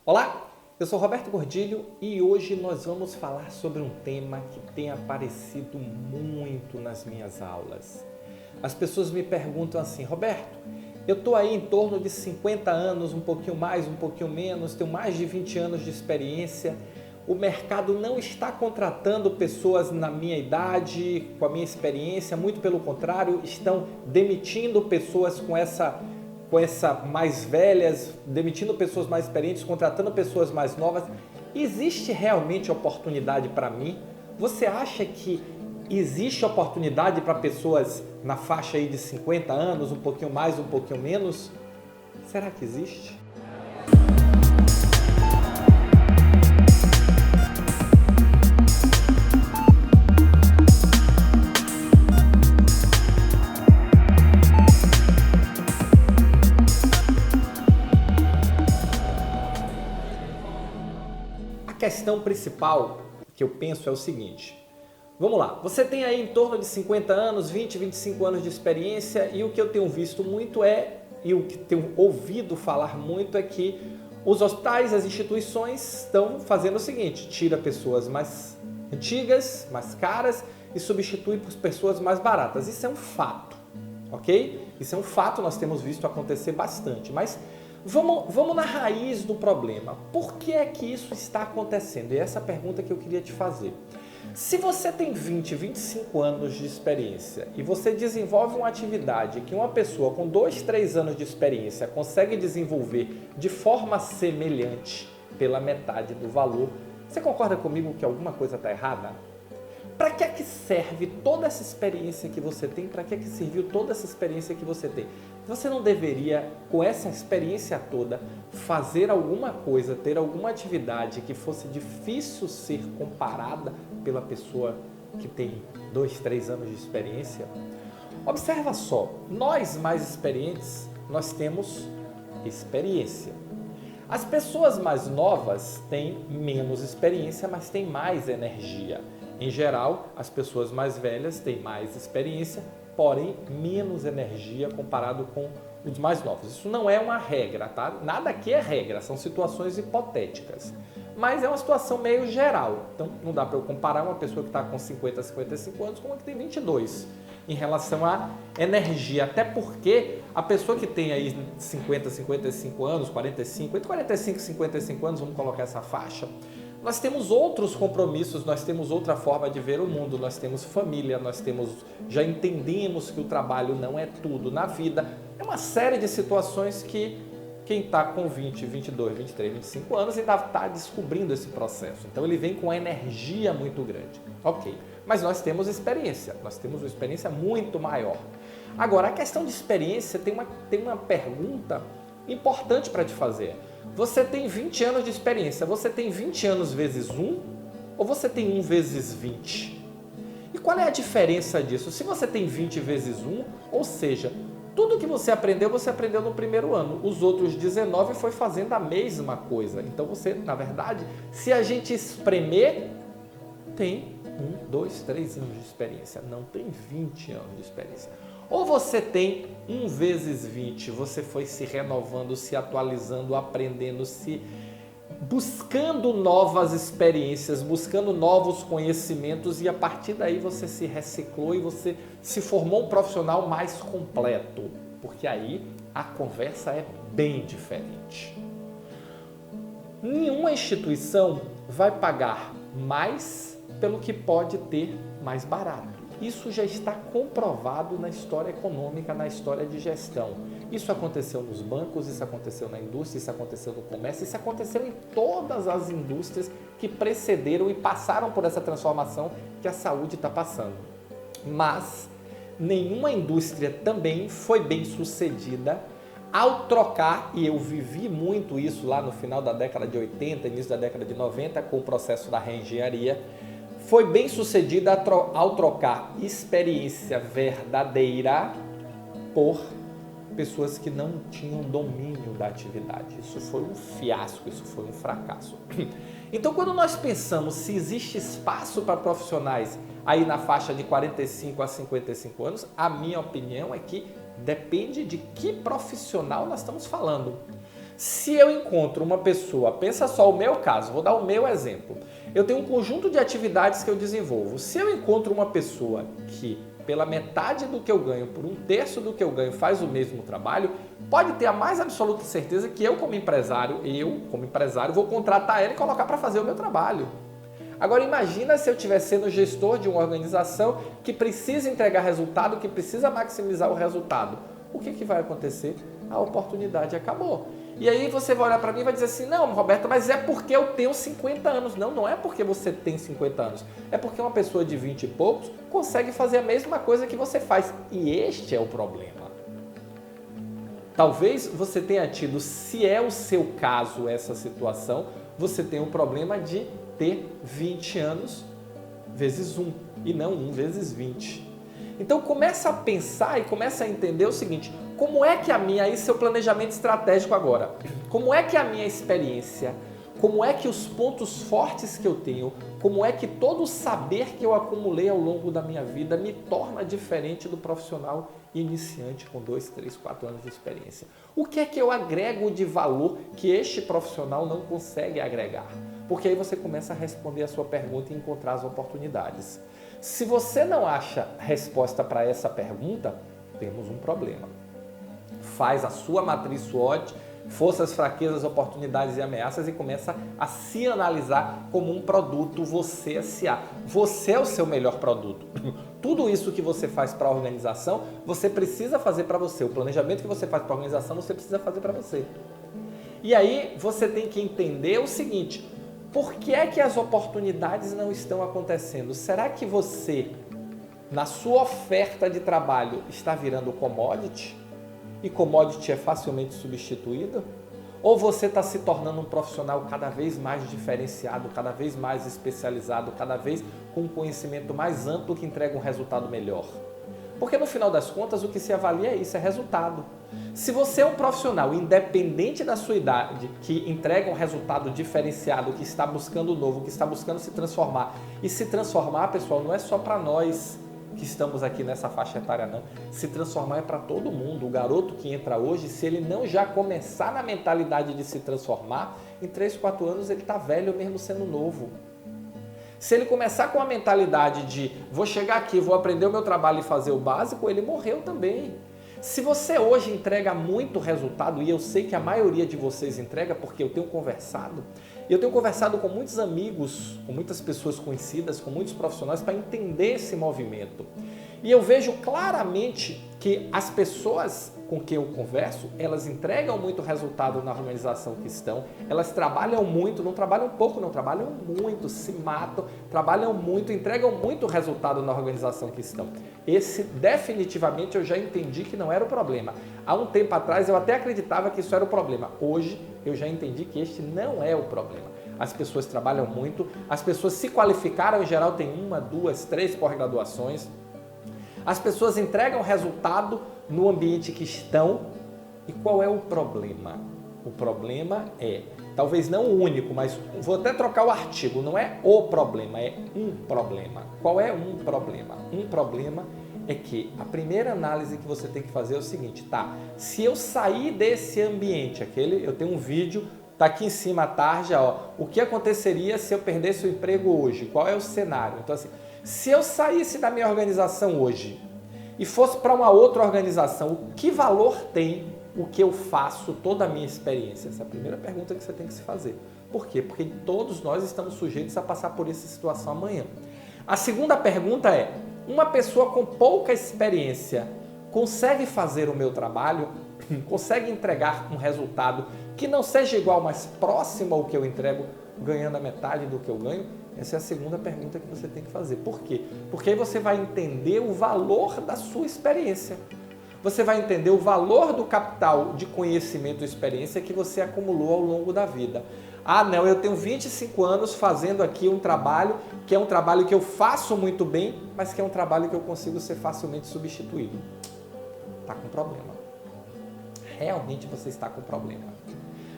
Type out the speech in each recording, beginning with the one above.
Olá, eu sou Roberto Gordilho e hoje nós vamos falar sobre um tema que tem aparecido muito nas minhas aulas. As pessoas me perguntam assim: Roberto, eu estou aí em torno de 50 anos, um pouquinho mais, um pouquinho menos, tenho mais de 20 anos de experiência, o mercado não está contratando pessoas na minha idade, com a minha experiência, muito pelo contrário, estão demitindo pessoas com essa mais velhas, demitindo pessoas mais experientes, contratando pessoas mais novas. Existe realmente oportunidade para mim? Você acha que existe oportunidade para pessoas na faixa aí de 50 anos, um pouquinho mais, um pouquinho menos? Será que existe? A questão principal que eu penso é o seguinte: vamos lá, você tem aí em torno de 50 anos, 20, 25 anos de experiência e o que eu tenho visto muito e o que tenho ouvido falar muito é que os hospitais, as instituições estão fazendo o seguinte: tira pessoas mais antigas, mais caras e substitui por pessoas mais baratas. Isso é um fato, ok? Isso é um fato, nós temos visto acontecer bastante, mas vamos na raiz do problema. Por que é que isso está acontecendo? E essa é a pergunta que eu queria te fazer. Se você tem 20, 25 anos de experiência e você desenvolve uma atividade que uma pessoa com 2, 3 anos de experiência consegue desenvolver de forma semelhante pela metade do valor, você concorda comigo que alguma coisa está errada? Para que é que serve toda essa experiência que você tem? Para que é que serviu toda essa experiência que você tem? Você não deveria, com essa experiência toda, fazer alguma coisa, ter alguma atividade que fosse difícil ser comparada pela pessoa que tem 2, 3 anos de experiência? Observa só, nós mais experientes, nós temos experiência. As pessoas mais novas têm menos experiência, mas têm mais energia. Em geral, as pessoas mais velhas têm mais experiência, porém menos energia comparado com os mais novos. Isso não é uma regra, tá? Nada aqui é regra, são situações hipotéticas. Mas é uma situação meio geral. Então não dá para eu comparar uma pessoa que está com 50, 55 anos com uma que tem 22 em relação à energia. Até porque a pessoa que tem aí 50, 55 anos, 45, entre 45 e 55 anos, vamos colocar essa faixa, nós temos outros compromissos, nós temos outra forma de ver o mundo, nós temos família, já entendemos que o trabalho não é tudo na vida. É uma série de situações que quem está com 20, 22, 23, 25 anos ainda está descobrindo esse processo. Então ele vem com uma energia muito grande. Ok, mas nós temos experiência, nós temos uma experiência muito maior. Agora, a questão de experiência tem uma pergunta importante para te fazer. Você tem 20 anos de experiência, você tem 20 anos vezes 1 ou você tem 1 vezes 20? E qual é a diferença disso? Se você tem 20 vezes 1, ou seja, tudo que você aprendeu no primeiro ano. Os outros 19 foi fazendo a mesma coisa. Então você, na verdade, se a gente espremer, tem 1, 2, 3 anos de experiência, não tem 20 anos de experiência. Ou você tem 1 vezes 20, você foi se renovando, se atualizando, aprendendo, buscando novas experiências, buscando novos conhecimentos e a partir daí você se reciclou e você se formou um profissional mais completo, porque aí a conversa é bem diferente. Nenhuma instituição vai pagar mais pelo que pode ter mais barato. Isso já está comprovado na história econômica, na história de gestão. Isso aconteceu nos bancos, isso aconteceu na indústria, isso aconteceu no comércio, isso aconteceu em todas as indústrias que precederam e passaram por essa transformação que a saúde está passando. Mas nenhuma indústria também foi bem sucedida ao trocar, e eu vivi muito isso lá no final da década de 80, início da década de 90, com o processo da reengenharia, foi bem sucedida ao trocar experiência verdadeira por pessoas que não tinham domínio da atividade. Isso foi um fiasco, isso foi um fracasso. Então, quando nós pensamos se existe espaço para profissionais aí na faixa de 45 a 55 anos, a minha opinião é que depende de que profissional nós estamos falando. Se eu encontro uma pessoa, pensa só o meu caso, vou dar o meu exemplo. Eu tenho um conjunto de atividades que eu desenvolvo. Se eu encontro uma pessoa que, pela metade do que eu ganho, por um terço do que eu ganho, faz o mesmo trabalho, pode ter a mais absoluta certeza que eu, como empresário, vou contratar ela e colocar para fazer o meu trabalho. Agora imagina se eu estiver sendo gestor de uma organização que precisa entregar resultado, que precisa maximizar o resultado. O que vai acontecer? A oportunidade acabou. E aí você vai olhar para mim e vai dizer assim, não, Roberto, mas é porque eu tenho 50 anos. Não, não é porque você tem 50 anos. É porque uma pessoa de 20 e poucos consegue fazer a mesma coisa que você faz. E este é o problema. Talvez você tenha tido, se é o seu caso essa situação, você tem um problema de ter 20 anos vezes 1 e não 1 vezes 20. Então começa a pensar e começa a entender o seguinte, como é que aí seu planejamento estratégico agora, como é que a minha experiência, como é que os pontos fortes que eu tenho, como é que todo o saber que eu acumulei ao longo da minha vida me torna diferente do profissional iniciante com 2, 3, 4 anos de experiência. O que é que eu agrego de valor que este profissional não consegue agregar? Porque aí você começa a responder a sua pergunta e encontrar as oportunidades. Se você não acha resposta para essa pergunta, temos um problema. Faz a sua matriz SWOT, forças, fraquezas, oportunidades e ameaças e começa a se analisar como um produto você S.A. Você é o seu melhor produto. Tudo isso que você faz para a organização, você precisa fazer para você. O planejamento que você faz para a organização, você precisa fazer para você. E aí você tem que entender o seguinte, por que é que as oportunidades não estão acontecendo? Será que você, na sua oferta de trabalho, está virando commodity? E commodity é facilmente substituído? Ou você está se tornando um profissional cada vez mais diferenciado, cada vez mais especializado, cada vez com um conhecimento mais amplo que entrega um resultado melhor? Porque no final das contas o que se avalia é isso, é resultado. Se você é um profissional independente da sua idade, que entrega um resultado diferenciado, que está buscando o novo, que está buscando se transformar, e se transformar, pessoal, não é só para nós que estamos aqui nessa faixa etária não, se transformar é para todo mundo. O garoto que entra hoje, se ele não já começar na mentalidade de se transformar, em 3, 4 anos ele está velho mesmo sendo novo. Se ele começar com a mentalidade de vou chegar aqui, vou aprender o meu trabalho e fazer o básico, ele morreu também. Se você hoje entrega muito resultado, e eu sei que a maioria de vocês entrega porque eu tenho conversado com muitos amigos, com muitas pessoas conhecidas, com muitos profissionais para entender esse movimento. E eu vejo claramente que as pessoas com quem eu converso, elas entregam muito resultado na organização que estão, elas trabalham muito, não trabalham pouco, não trabalham muito, se matam, trabalham muito, entregam muito resultado na organização que estão. Esse definitivamente eu já entendi que não era o problema. Há um tempo atrás eu até acreditava que isso era o problema. Hoje eu já entendi que este não é o problema. As pessoas trabalham muito, as pessoas se qualificaram, em geral tem 1, 2, 3 pós-graduações. As pessoas entregam resultado no ambiente que estão. E qual é o problema? O problema é, talvez não o único, mas vou até trocar o artigo, não é o problema, é um problema. Qual é um problema? Um problema é que a primeira análise que você tem que fazer é o seguinte, tá? Se eu sair desse ambiente, eu tenho um vídeo, tá aqui em cima a tarja, ó, o que aconteceria se eu perdesse o emprego hoje? Qual é o cenário? Então assim, se eu saísse da minha organização hoje e fosse para uma outra organização, o que valor tem o que eu faço, toda a minha experiência? Essa é a primeira pergunta que você tem que se fazer. Por quê? Porque todos nós estamos sujeitos a passar por essa situação amanhã. A segunda pergunta é, uma pessoa com pouca experiência consegue fazer o meu trabalho? Consegue entregar um resultado que não seja igual, mas próximo ao que eu entrego, ganhando a metade do que eu ganho? Essa é a segunda pergunta que você tem que fazer. Por quê? Porque aí você vai entender o valor da sua experiência. Você vai entender o valor do capital de conhecimento e experiência que você acumulou ao longo da vida. Ah, não, eu tenho 25 anos fazendo aqui um trabalho que é um trabalho que eu faço muito bem, mas que é um trabalho que eu consigo ser facilmente substituído. Está com problema. Realmente você está com problema.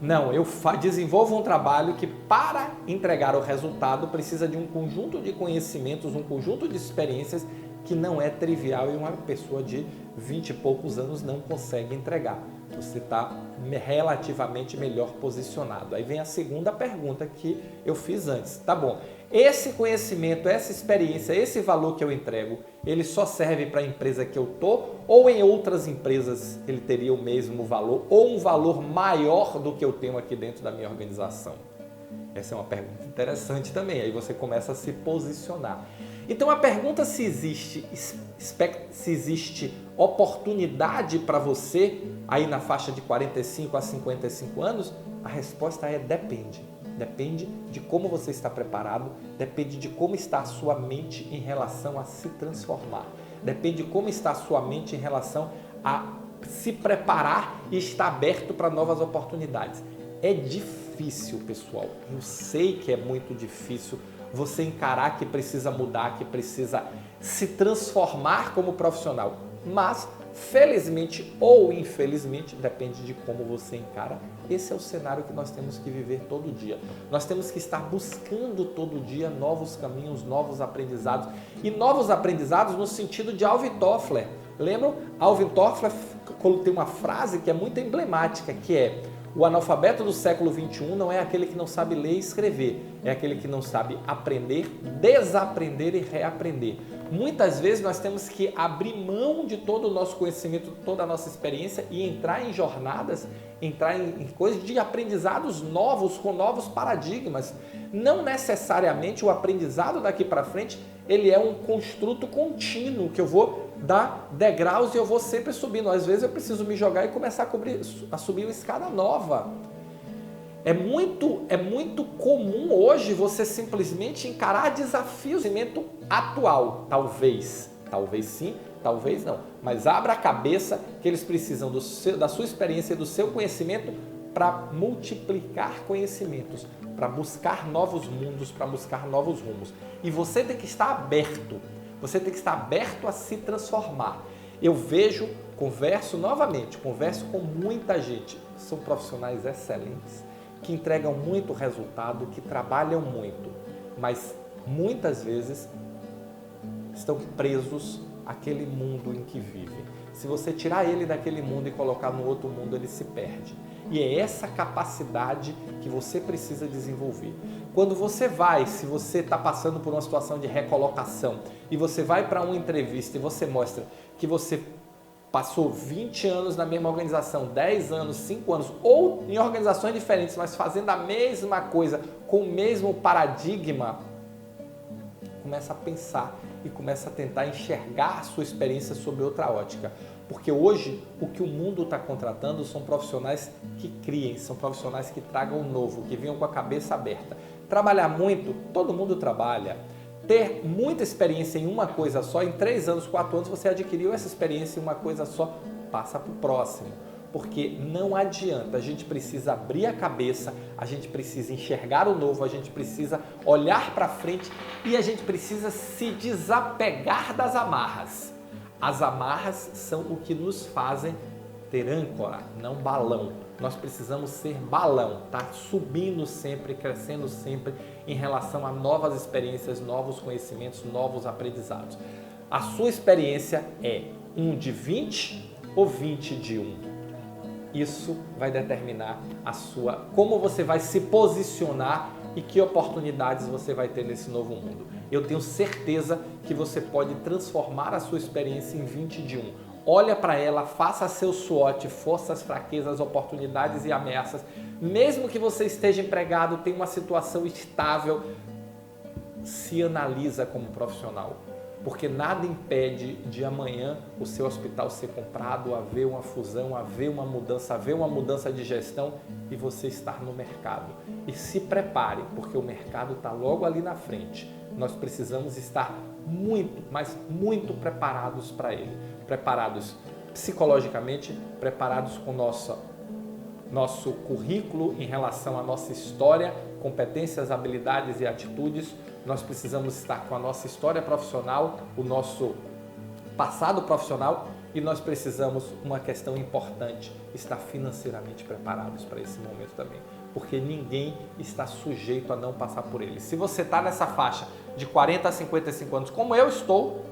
Não, eu desenvolvo um trabalho que para entregar o resultado precisa de um conjunto de conhecimentos, um conjunto de experiências que não é trivial e uma pessoa de 20 e poucos anos não consegue entregar. você está relativamente melhor posicionado. Aí vem a segunda pergunta que eu fiz antes. Tá bom, esse conhecimento, essa experiência, esse valor que eu entrego, ele só serve para a empresa que eu estou ou em outras empresas ele teria o mesmo valor ou um valor maior do que eu tenho aqui dentro da minha organização? Essa é uma pergunta interessante também, aí você começa a se posicionar. Então a pergunta se existe oportunidade para você aí na faixa de 45 a 55 anos, a resposta é depende. Depende de como você está preparado, depende de como está a sua mente em relação a se transformar. Depende de como está a sua mente em relação a se preparar e estar aberto para novas oportunidades. É difícil, pessoal. Eu sei que é muito difícil você encarar que precisa mudar, que precisa se transformar como profissional. Mas, felizmente ou infelizmente, depende de como você encara. Esse é o cenário que nós temos que viver todo dia. Nós temos que estar buscando todo dia novos caminhos, novos aprendizados. E novos aprendizados no sentido de Alvin Toffler. Lembram? Alvin Toffler tem uma frase que é muito emblemática, que é: o analfabeto do século XXI não é aquele que não sabe ler e escrever, é aquele que não sabe aprender, desaprender e reaprender. Muitas vezes nós temos que abrir mão de todo o nosso conhecimento, toda a nossa experiência e entrar em jornadas, entrar em coisas de aprendizados novos, com novos paradigmas. Não necessariamente o aprendizado daqui para frente, ele é um construto contínuo, que eu vou dar degraus e eu vou sempre subindo. Às vezes eu preciso me jogar e começar a subir uma escada nova. É muito comum hoje você simplesmente encarar desafios do momento atual. Talvez sim, talvez não. Mas abra a cabeça que eles precisam da sua experiência e do seu conhecimento para multiplicar conhecimentos, para buscar novos mundos, para buscar novos rumos. E você tem que estar aberto. Você tem que estar aberto a se transformar. Eu converso com muita gente. São profissionais excelentes, que entregam muito resultado, que trabalham muito, mas muitas vezes estão presos àquele mundo em que vivem. Se você tirar ele daquele mundo e colocar no outro mundo, ele se perde. E é essa capacidade que você precisa desenvolver. Quando se você está passando por uma situação de recolocação e você vai para uma entrevista e você mostra que você passou 20 anos na mesma organização, 10 anos, 5 anos, ou em organizações diferentes, mas fazendo a mesma coisa, com o mesmo paradigma, começa a pensar e começa a tentar enxergar a sua experiência sob outra ótica. Porque hoje o que o mundo está contratando são profissionais que criem, são profissionais que tragam o novo, que venham com a cabeça aberta. Trabalhar muito, todo mundo trabalha. Ter muita experiência em uma coisa só, em 3 anos, 4 anos, você adquiriu essa experiência em uma coisa só, passa para o próximo. Porque não adianta, a gente precisa abrir a cabeça, a gente precisa enxergar o novo, a gente precisa olhar para frente e a gente precisa se desapegar das amarras. As amarras são o que nos fazem ter âncora, não balão. Nós precisamos ser balão, tá? Subindo sempre, crescendo sempre em relação a novas experiências, novos conhecimentos, novos aprendizados. A sua experiência é 1 de 20 ou 20 de 1? Isso vai determinar como você vai se posicionar e que oportunidades você vai ter nesse novo mundo. Eu tenho certeza que você pode transformar a sua experiência em 20 de 1. Olha para ela, faça seu SWOT, forças, fraquezas, oportunidades e ameaças. Mesmo que você esteja empregado, tenha uma situação estável, se analisa como profissional. Porque nada impede de amanhã o seu hospital ser comprado, haver uma fusão, haver uma mudança de gestão e você estar no mercado. E se prepare, porque o mercado está logo ali na frente. Nós precisamos estar muito, mas muito preparados para ele. Preparados psicologicamente, preparados com nosso currículo em relação à nossa história, competências, habilidades e atitudes. Nós precisamos estar com a nossa história profissional, o nosso passado profissional e nós precisamos, uma questão importante, estar financeiramente preparados para esse momento também, porque ninguém está sujeito a não passar por ele. Se você está nessa faixa de 40 a 55 anos, como eu estou,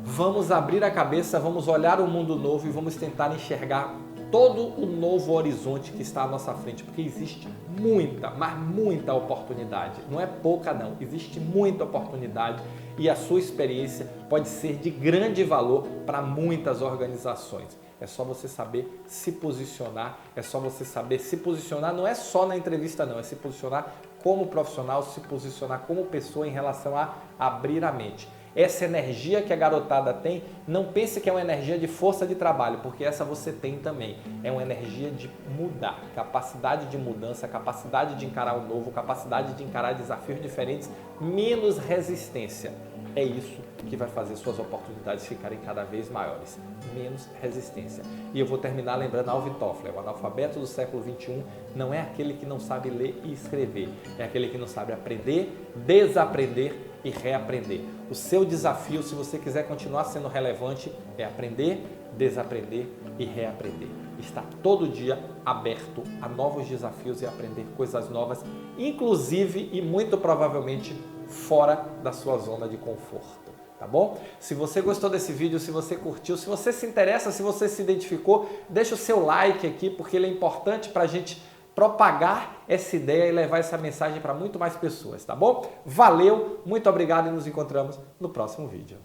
vamos abrir a cabeça, vamos olhar o mundo novo e vamos tentar enxergar todo o novo horizonte que está à nossa frente, porque existe muita, mas muita oportunidade. Não é pouca não, existe muita oportunidade e a sua experiência pode ser de grande valor para muitas organizações. É só você saber se posicionar, é só você saber se posicionar, não é só na entrevista não, é se posicionar como profissional, se posicionar como pessoa em relação a abrir a mente. Essa energia que a garotada tem, não pense que é uma energia de força de trabalho, porque essa você tem também. É uma energia de mudar, capacidade de mudança, capacidade de encarar o novo, capacidade de encarar desafios diferentes, menos resistência. É isso que vai fazer suas oportunidades ficarem cada vez maiores. Menos resistência. E eu vou terminar lembrando Alvin Toffler, o analfabeto do século XXI não é aquele que não sabe ler e escrever, é aquele que não sabe aprender, desaprender e reaprender. O seu desafio, se você quiser continuar sendo relevante, é aprender, desaprender e reaprender. Estar todo dia aberto a novos desafios e aprender coisas novas, inclusive e muito provavelmente fora da sua zona de conforto, tá bom? Se você gostou desse vídeo, se você curtiu, se você se interessa, se você se identificou, deixa o seu like aqui, porque ele é importante para a gente propagar essa ideia e levar essa mensagem para muito mais pessoas, tá bom? Valeu, muito obrigado e nos encontramos no próximo vídeo.